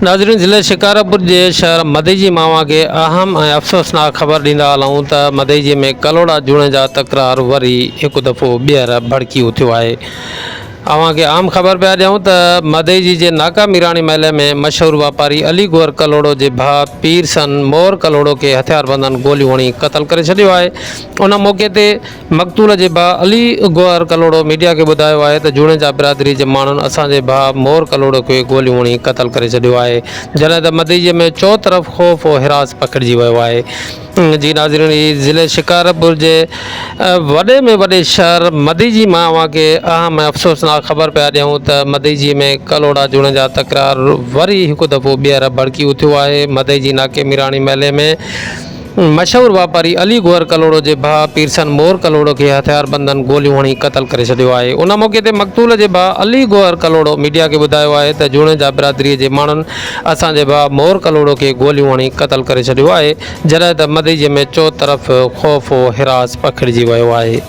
नाज़रीन, ज़िले शिकारपुर के शहर मदईजी मावा के अहम ऐं अफ़सोसनाक ख़बर ॾींदा हलूं त मदईजी में कलोड़ा जुड़े जा तकरार वरी हिकु दफ़ो ॿीहर भड़की उथियो आहे। अवांखे आम ख़बर पिया ॾियूं त मदईजी जे नाका मीराणी महल में मशहूर वापारी अली गौर कलोड़ो जे भाउ पीर सन मोर कलोड़ो के हथियारबंदनि गोलियूं हणी क़तल करे छॾियो आहे। उन मौक़े ते मक़तूल जे भाउ अली गौर कलोड़ो मीडिया खे ॿुधायो आहे त जूणे जा बिरादरी जे माण्हुनि असांजे भाउ मोर कलोड़ो खे गोलियूं हणी क़तल करे छॾियो आहे, जॾहिं त मदईजीअ में चौ तरफ़ ख़ौफ़ और हिरास पखिड़िजी वियो आहे। जी नाज़रीन, ज़िले शिकारपुर जे वॾे में वॾे शहर मदईजी मां के अहम अफ़सोसनाक ख़बर पिया ॾियूं त मदईजी में कलोड़ा जुड़े जा तकरार वरी हिकु दफ़ो ॿीहर भड़की उथियो आहे। मदईजी नाके मीराणी मेले में मशहूर वापारी अली गौर कलोड़ो जे भाउ पीरसन मोर कलोड़ो के हथियारबंदनि गोलियूं हणी क़तल करे छॾियो आहे। उन मौक़े ते मक़तूल जे भाउ अली गौर कलोड़ो मीडिया खे ॿुधायो आहे त जूणे जा बिरादरीअ जे माण्हुनि असांजे भाउ मोर कलोड़ो खे गोलियूं हणी क़तल करे छॾियो आहे, जॾहिं त मदईजीअ में चौ तरफ़ ख़ौफ़ हिरास पखिड़िजी वियो आहे।